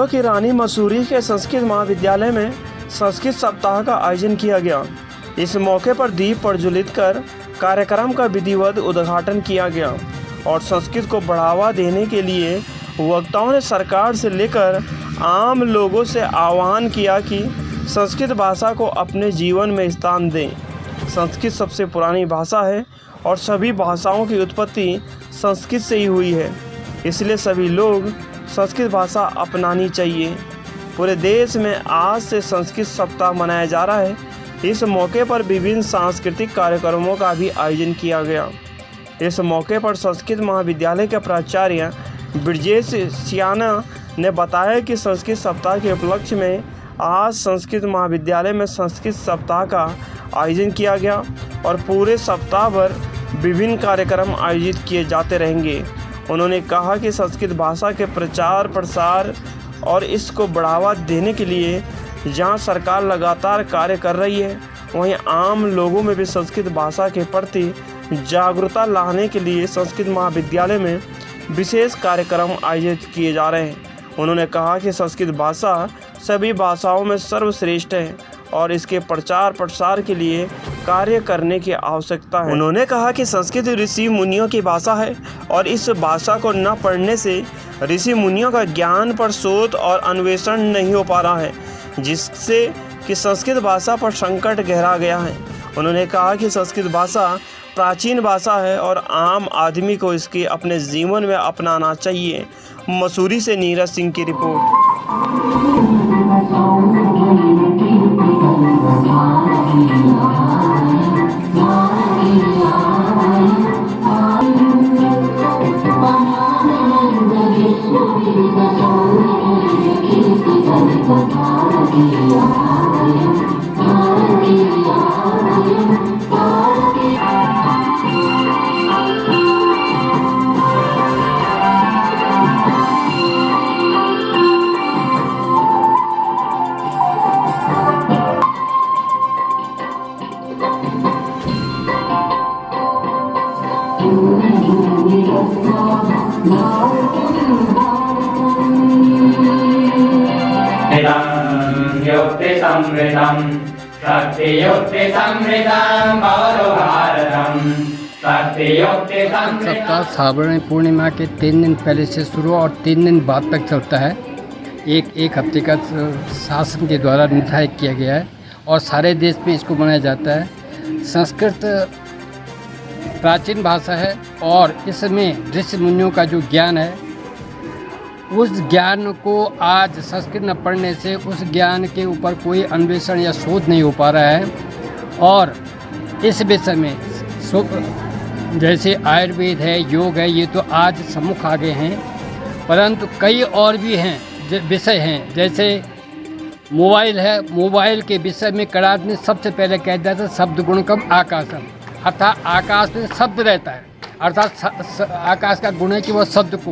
की रानी मसूरी के संस्कृत महाविद्यालय में संस्कृत सप्ताह का आयोजन किया गया। इस मौके पर दीप प्रज्वलित कर कार्यक्रम का विधिवत उद्घाटन किया गया और संस्कृत को बढ़ावा देने के लिए वक्ताओं ने सरकार से लेकर आम लोगों से आह्वान किया कि संस्कृत भाषा को अपने जीवन में स्थान दें। संस्कृत सबसे पुरानी भाषा है और सभी भाषाओं की उत्पत्ति संस्कृत से ही हुई है, इसलिए सभी लोग संस्कृत भाषा अपनानी चाहिए। पूरे देश में आज से संस्कृत सप्ताह मनाया जा रहा है। इस मौके पर विभिन्न सांस्कृतिक कार्यक्रमों का भी आयोजन किया गया। इस मौके पर संस्कृत महाविद्यालय के प्राचार्य ब्रजेश सियाना ने बताया कि संस्कृत सप्ताह के उपलक्ष्य में आज संस्कृत महाविद्यालय में संस्कृत सप्ताह का आयोजन किया गया और पूरे सप्ताह भर विभिन्न कार्यक्रम आयोजित किए जाते रहेंगे। उन्होंने कहा कि संस्कृत भाषा के प्रचार प्रसार और इसको बढ़ावा देने के लिए जहां सरकार लगातार कार्य कर रही है, वहीं आम लोगों में भी संस्कृत भाषा के प्रति जागरूकता लाने के लिए संस्कृत महाविद्यालय में विशेष कार्यक्रम आयोजित किए जा रहे हैं। उन्होंने कहा कि संस्कृत भाषा सभी भाषाओं में सर्वश्रेष्ठ है और इसके प्रचार प्रसार के लिए कार्य करने की आवश्यकता है। उन्होंने कहा कि संस्कृत ऋषि मुनियों की भाषा है और इस भाषा को न पढ़ने से ऋषि मुनियों का ज्ञान पर शोध और अन्वेषण नहीं हो पा रहा है, जिससे कि संस्कृत भाषा पर संकट गहरा गया है। उन्होंने कहा कि संस्कृत भाषा प्राचीन भाषा है और आम आदमी को इसके अपने जीवन में अपनाना चाहिए। मसूरी से नीरज सिंह की रिपोर्ट। युक्ति समृद्धं शक्ति युक्ति समृद्धं भवतु भारतम्। शक्ति युक्ति सप्ताह श्रावण पूर्णिमा के 3 दिन पहले से शुरू और 3 दिन बाद तक चलता है। एक हफ्ते का शासन के द्वारा निर्धारित किया गया है और सारे देश में इसको मनाया जाता है। संस्कृत प्राचीन भाषा है और इसमें ऋषि मुनियों का जो ज्ञान है, उस ज्ञान को आज संस्कृत न पढ़ने से उस ज्ञान के ऊपर कोई अन्वेषण या शोध नहीं हो पा रहा है। और इस विषय में जैसे आयुर्वेद है, योग है, ये तो आज सम्मुख आगे हैं, परंतु कई और भी हैं विषय हैं। जैसे मोबाइल है, मोबाइल के विषय में कणाद ने सबसे पहले कह दिया था शब्द गुणकम आकाशम, अर्थात आकाश में शब्द रहता है, अर्थात आकाश का गुण है कि वह शब्द को।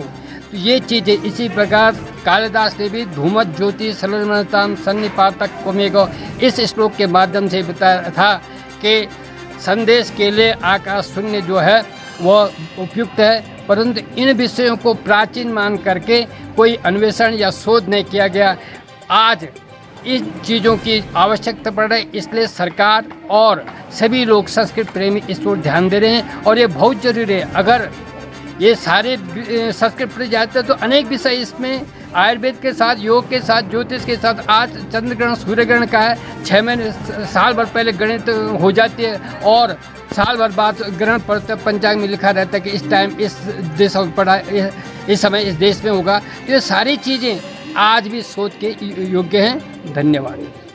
तो ये चीज़ें इसी प्रकार कालिदास ने भी धूमत ज्योति सलनताम सन्निपातक कोमेगो इस श्लोक के माध्यम से बताया था कि संदेश के लिए आकाश शून्य जो है वह उपयुक्त है, परंतु इन विषयों को प्राचीन मान करके कोई अन्वेषण या शोध नहीं किया गया। आज इन चीज़ों की आवश्यकता पड़ रही है, इसलिए सरकार और सभी लोग संस्कृत प्रेमी इस पर ध्यान दे रहे हैं और ये बहुत ज़रूरी है। अगर ये सारे संस्कृत पढ़े जाते हैं तो अनेक विषय इसमें आयुर्वेद के साथ, योग के साथ, ज्योतिष के साथ, आज चंद्रग्रहण सूर्य ग्रहण का है, 6 महीने साल भर पहले गणित हो जाती है और साल भर बाद ग्रहण पड़ता है, पंचांग में लिखा रहता है कि इस टाइम इस देश में पड़ा, इस समय इस देश में होगा। तो ये सारी चीज़ें आज भी सोच के योग्य हैं। धन्यवाद।